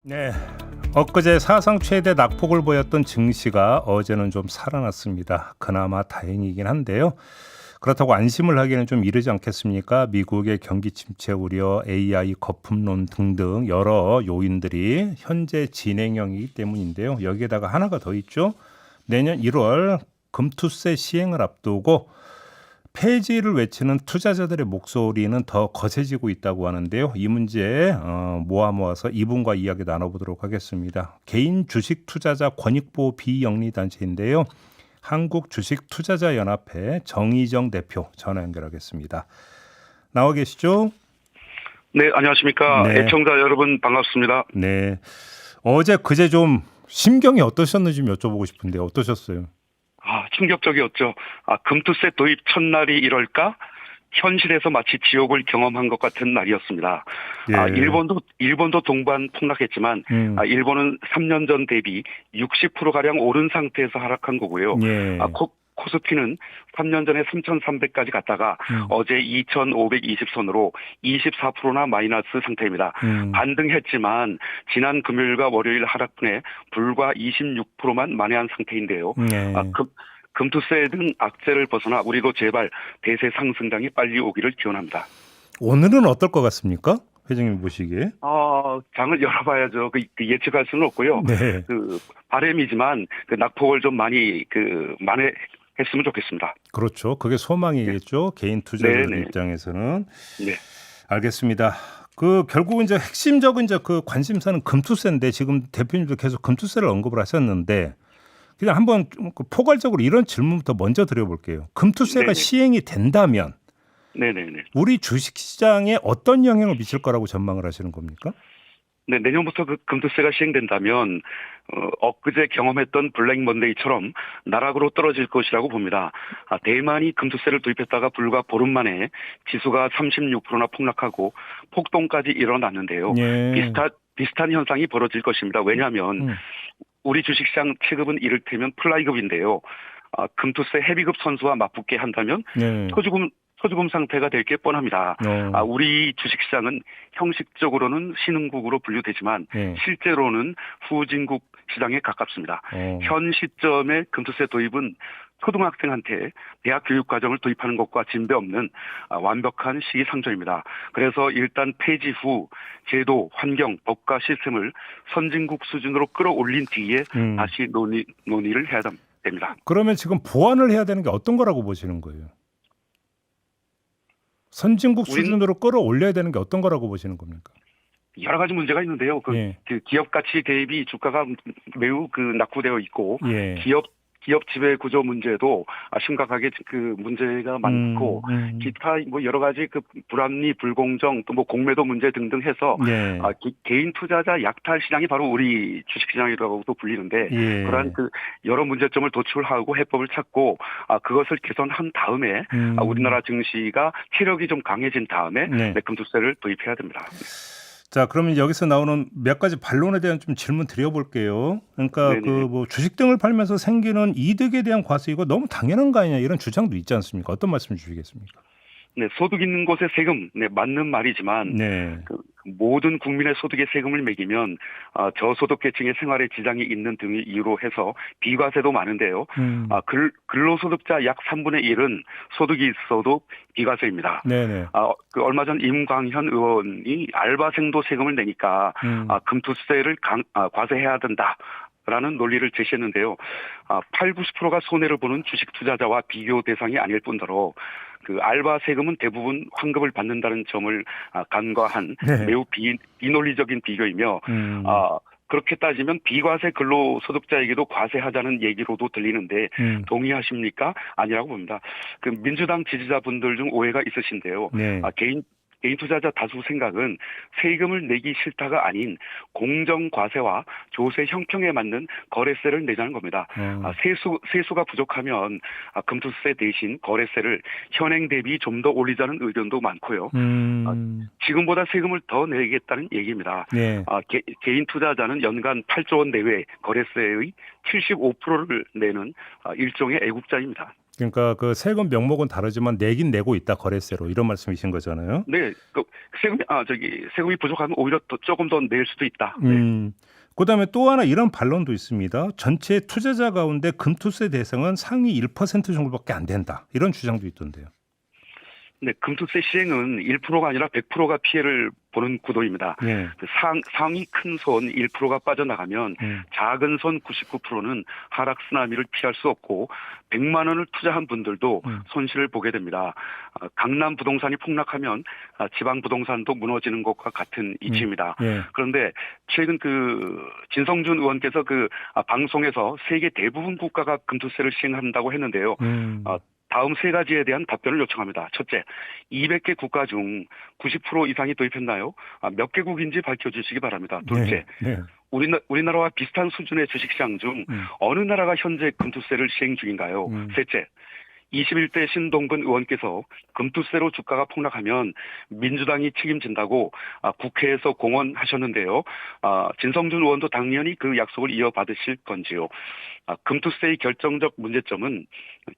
네, 엊그제 사상 최대 낙폭을 보였던 증시가 어제는 좀 살아났습니다. 그나마 다행이긴 한데요. 그렇다고 안심을 하기는 좀 이르지 않겠습니까? 미국의 경기 침체 우려, AI 거품론 등등 여러 요인들이 현재 진행형이기 때문인데요. 여기에다가 하나가 더 있죠. 내년 1월 금투세 시행을 앞두고 폐지를 외치는 투자자들의 목소리는 더 거세지고 있다고 하는데요. 이 문제 모아서 이분과 이야기 나눠보도록 하겠습니다. 개인 주식 투자자 권익보호 비영리 단체인데요. 한국주식투자자연합회 정의정 대표 전화 연결하겠습니다. 나와 계시죠? 네, 안녕하십니까. 네. 애청자 여러분 반갑습니다. 네. 어제 그제 좀 심경이 어떠셨는지 좀 여쭤보고 싶은데 어떠셨어요? 충격적이었죠. 금투세 도입 첫날이 이럴까? 현실에서 마치 지옥을 경험한 것 같은 날이었습니다. 예. 일본도 동반 폭락했지만, 일본은 3년 전 대비 60%가량 오른 상태에서 하락한 거고요. 예. 코스피는 3년 전에 3,300까지 갔다가 어제 2,520선으로 24%나 마이너스 상태입니다. 반등했지만 지난 금요일과 월요일 하락분에 불과 26%만 만회한 상태인데요. 예. 금투세 등 악재를 벗어나 우리도 제발 대세 상승장이 빨리 오기를 기원합니다. 오늘은 어떨 것 같습니까? 회장님 보시기에. 장을 열어봐야죠. 예측할 수는 없고요. 네. 바람이지만 낙폭을 좀 많이 만회했으면 좋겠습니다. 그렇죠. 그게 소망이겠죠. 개인 투자자들 네네. 입장에서는. 네. 알겠습니다. 결국은 이제 핵심적인 그 관심사는 금투세인데 지금 대표님도 계속 금투세를 언급을 하셨는데 그냥 한번 좀 포괄적으로 이런 질문부터 먼저 드려볼게요. 금투세가 네네. 시행이 된다면 네네네. 우리 주식시장에 어떤 영향을 미칠 거라고 전망을 하시는 겁니까? 네, 내년부터 금투세가 시행된다면 엊그제 경험했던 블랙 먼데이처럼 나락으로 떨어질 것이라고 봅니다. 대만이 금투세를 도입했다가 불과 보름 만에 지수가 36%나 폭락하고 폭동까지 일어났는데요. 예. 비슷한 현상이 벌어질 것입니다. 왜냐하면 우리 주식시장 체급은 이를테면 플라이급인데요. 금투세 헤비급 선수와 맞붙게 한다면 네. 초주금 상태가 될 게 뻔합니다. 우리 주식시장은 형식적으로는 신흥국으로 분류되지만 네. 실제로는 후진국 시장에 가깝습니다. 현 시점의 금투세 도입은 초등학생한테 대학 교육 과정을 도입하는 것과 진배 없는 완벽한 시기상조입니다. 그래서 일단 폐지 후 제도, 환경, 법과 시스템을 선진국 수준으로 끌어올린 뒤에 다시 논의를 해야 됩니다. 그러면 지금 보완을 해야 되는 게 어떤 거라고 보시는 거예요? 선진국 수준으로 끌어올려야 되는 게 어떤 거라고 보시는 겁니까? 여러 가지 문제가 있는데요. 예. 기업 가치 대비 주가가 매우 낙후되어 있고, 예. 기업 지배 구조 문제도 심각하게 문제가 많고, 기타 여러 가지 불합리, 불공정, 또 공매도 문제 등등 해서, 예. 개인 투자자 약탈 시장이 바로 우리 주식 시장이라고도 불리는데, 예. 그러한 여러 문제점을 도출하고 해법을 찾고, 그것을 개선한 다음에, 우리나라 증시가 체력이 좀 강해진 다음에, 네. 금투세를 도입해야 됩니다. 자, 그러면 여기서 나오는 몇 가지 반론에 대한 좀 질문 드려볼게요. 그러니까 네네. 주식 등을 팔면서 생기는 이득에 대한 과세 이거 너무 당연한 거 아니냐 이런 주장도 있지 않습니까? 어떤 말씀 주시겠습니까? 네, 소득 있는 곳에 세금, 네, 맞는 말이지만, 네. 모든 국민의 소득에 세금을 매기면, 저소득 계층의 생활에 지장이 있는 등의 이유로 해서 비과세도 많은데요. 근로소득자 약 3분의 1은 소득이 있어도 비과세입니다. 네네. 얼마 전 임광현 의원이 알바생도 세금을 내니까, 금투세를 과세해야 된다. 라는 논리를 제시했는데요. 8, 90%가 손해를 보는 주식 투자자와 비교 대상이 아닐 뿐더러 알바 세금은 대부분 환급을 받는다는 점을 간과한 네. 매우 비논리적인 비교이며 그렇게 따지면 비과세 근로소득자에게도 과세하자는 얘기로도 들리는데 동의하십니까? 아니라고 봅니다. 민주당 지지자분들 중 오해가 있으신데요. 네. 개인 투자자 다수 생각은 세금을 내기 싫다가 아닌 공정과세와 조세 형평에 맞는 거래세를 내자는 겁니다. 세수가 부족하면 금투세 대신 거래세를 현행 대비 좀 더 올리자는 의견도 많고요. 지금보다 세금을 더 내겠다는 얘기입니다. 네. 개인 투자자는 연간 8조 원 내외 거래세의 75%를 내는 일종의 애국자입니다. 그러니까 그 세금 명목은 다르지만 내긴 내고 있다 거래세로 이런 말씀이신 거잖아요. 네, 그 세금이 부족하면 오히려 더 조금 더 낼 수도 있다. 네. 그다음에 또 하나 이런 반론도 있습니다. 전체 투자자 가운데 금투세 대상은 상위 1% 정도밖에 안 된다. 이런 주장도 있던데요. 네, 금투세 시행은 1%가 아니라 100%가 피해를 보는 구도입니다. 예. 그 상위 큰 손 1%가 빠져나가면 작은 손 99%는 하락 쓰나미를 피할 수 없고 100만 원을 투자한 분들도 손실을 보게 됩니다. 강남 부동산이 폭락하면 지방 부동산도 무너지는 것과 같은 이치입니다. 예. 그런데 최근 진성준 의원께서 방송에서 세계 대부분 국가가 금투세를 시행한다고 했는데요. 다음 세 가지에 대한 답변을 요청합니다. 첫째, 200개 국가 중 90% 이상이 도입했나요? 몇 개국인지 밝혀주시기 바랍니다. 둘째, 네. 우리나라와 비슷한 수준의 주식시장 중 어느 나라가 현재 금투세를 시행 중인가요? 셋째, 21대 신동근 의원께서 금투세로 주가가 폭락하면 민주당이 책임진다고 국회에서 공언하셨는데요. 진성준 의원도 당연히 그 약속을 이어받으실 건지요. 금투세의 결정적 문제점은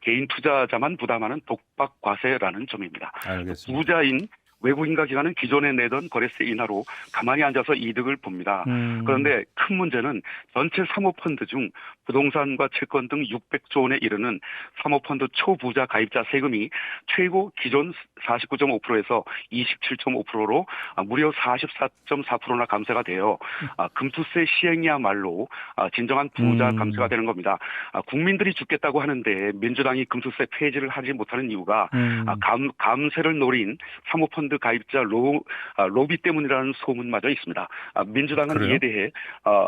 개인 투자자만 부담하는 독박 과세라는 점입니다. 알겠습니다. 부자인 외국인과 기관은 기존에 내던 거래세 인하로 가만히 앉아서 이득을 봅니다. 그런데 큰 문제는 전체 사모펀드 중 부동산과 채권 등 600조 원에 이르는 사모펀드 초부자 가입자 세금이 최고 기존 49.5%에서 27.5%로 무려 44.4%나 감세가 되어 금투세 시행이야말로 진정한 부자 감세가 되는 겁니다. 국민들이 죽겠다고 하는데 민주당이 금투세 폐지를 하지 못하는 이유가 감세를 노린 사모펀드 가입자 로비 때문이라는 소문마저 있습니다. 민주당은 그래요? 이에 대해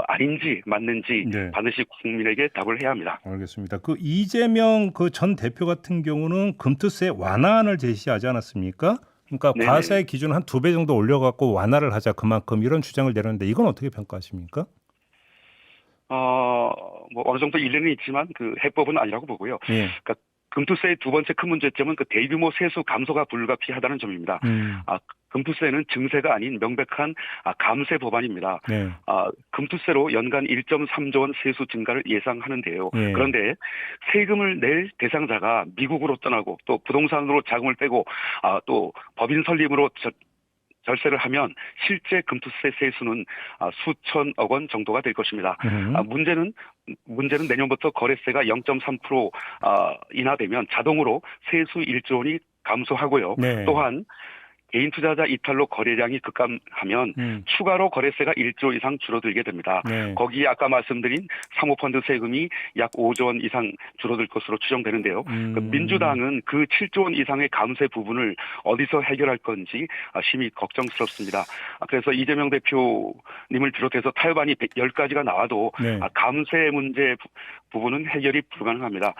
아닌지 맞는지 네. 반드시 국민에게 답을 해야 합니다. 알겠습니다. 그 이재명 그 전 대표 같은 경우는 금투세 완화안을 제시하지 않았습니까? 그러니까 네네. 과세 기준 한 2배 정도 올려갖고 완화를 하자 그만큼 이런 주장을 내렸는데 이건 어떻게 평가하십니까? 어느 정도 일리는 있지만 해법은 아니라고 보고요. 예. 그러니까 금투세의 두 번째 큰 문제점은 대규모 세수 감소가 불가피하다는 점입니다. 금투세는 증세가 아닌 명백한 감세 법안입니다. 네. 금투세로 연간 1.3조 원 세수 증가를 예상하는데요. 예. 그런데 세금을 낼 대상자가 미국으로 떠나고 또 부동산으로 자금을 빼고 또 법인 설립으로 절세를 하면 실제 금투세 세수는 수천억 원 정도가 될 것입니다. 문제는 내년부터 거래세가 0.3% 인하되면 자동으로 세수 1조 원이 감소하고요. 네. 또한 개인 투자자 이탈로 거래량이 급감하면 추가로 거래세가 1조 이상 줄어들게 됩니다. 네. 거기에 아까 말씀드린 사모펀드 세금이 약 5조 원 이상 줄어들 것으로 추정되는데요. 민주당은 그 7조 원 이상의 감세 부분을 어디서 해결할 건지 심히 걱정스럽습니다. 그래서 이재명 대표님을 비롯해서 타협안이 10가지가 나와도 네. 감세 문제 부분은 해결이 불가능합니다.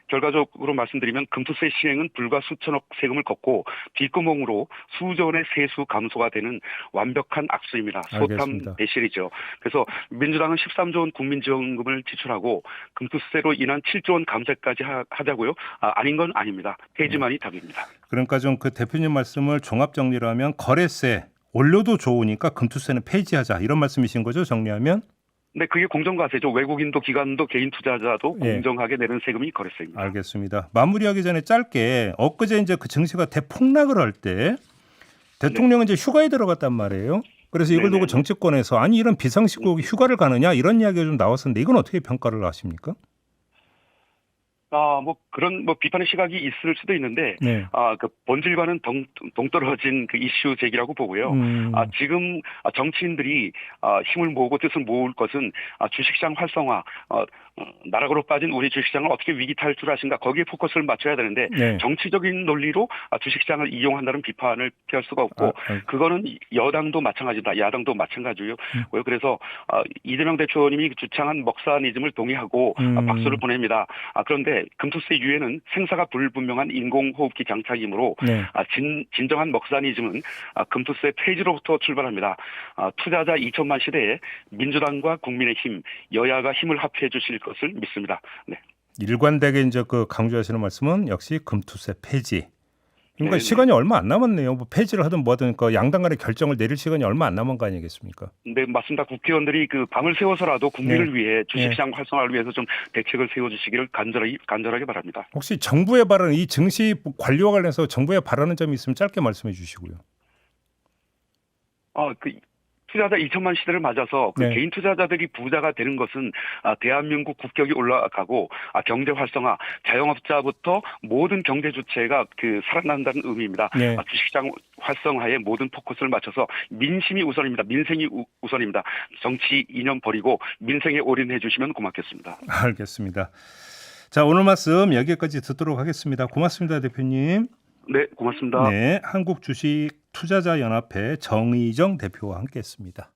결과적으로 말씀드리면 금투세 시행은 불과 수천억 세금을 걷고 뒷구멍으로 수조 원의 세수 감소가 되는 완벽한 악수입니다. 알겠습니다. 소탐 배실이죠. 그래서 민주당은 13조 원 국민지원금을 지출하고 금투세로 인한 7조 원 감세까지 하자고요. 아닌 건 아닙니다. 폐지만이 답입니다. 그러니까 좀 그 대표님 말씀을 종합 정리를 하면 거래세 올려도 좋으니까 금투세는 폐지하자 이런 말씀이신 거죠? 정리하면? 네, 그게 공정과세죠. 외국인도 기관도 개인 투자자도 예. 공정하게 내는 세금이 거래세입니다. 알겠습니다. 마무리하기 전에 짧게 엊그제 이제 그 증시가 대폭락을 할 때 대통령은 이제 휴가에 들어갔단 말이에요. 그래서 이걸 두고 정치권에서 아니 이런 비상시국에 휴가를 가느냐 이런 이야기가 좀 나왔었는데 이건 어떻게 평가를 하십니까? 그런 비판의 시각이 있을 수도 있는데, 네. 본질과는 동떨어진 이슈 제기라고 보고요. 지금 정치인들이 힘을 모으고 뜻을 모을 것은 주식시장 활성화, 나락으로 빠진 우리 주식시장을 어떻게 위기 탈출하신가 거기에 포커스를 맞춰야 되는데 네. 정치적인 논리로 주식시장을 이용한다는 비판을 피할 수가 없고 그거는 여당도 마찬가지다. 야당도 마찬가지고요. 그래서 이재명 대표님이 주창한 먹사니즘을 동의하고 박수를 보냅니다. 그런데 금투세 유예는 생사가 불분명한 인공호흡기 장착이므로 네. 진정한 먹사니즘은 금투세 폐지로부터 출발합니다. 투자자 2천만 시대에 민주당과 국민의힘 여야가 힘을 합해 주실 것을 믿습니다. 네. 일관되게 이제 그 강조하시는 말씀은 역시 금투세 폐지. 그러니까 네네. 시간이 얼마 안 남았네요. 뭐 폐지를 하든 뭐든 그 양당 간의 결정을 내릴 시간이 얼마 안 남은 거 아니겠습니까? 네, 맞습니다. 국회의원들이 그 밤을 새워서라도 네. 국민을 위해 네. 주식시장 활성화를 위해서 좀 대책을 세워주시기를 간절하게 바랍니다. 혹시 정부의 발언, 이 증시 관료와 관련해서 정부의 발언한 점이 있으면 짧게 말씀해 주시고요. 그 투자자 2천만 시대를 맞아서 그 네. 개인 투자자들이 부자가 되는 것은 대한민국 국격이 올라가고 경제 활성화, 자영업자부터 모든 경제 주체가 그 살아난다는 의미입니다. 네. 주식시장 활성화에 모든 포커스를 맞춰서 민심이 우선입니다. 민생이 우선입니다. 정치 이념 버리고 민생에 올인해 주시면 고맙겠습니다. 알겠습니다. 자, 오늘 말씀 여기까지 듣도록 하겠습니다. 고맙습니다, 대표님. 네, 고맙습니다. 네, 한국주식투자자연합회 정의정 대표와 함께했습니다.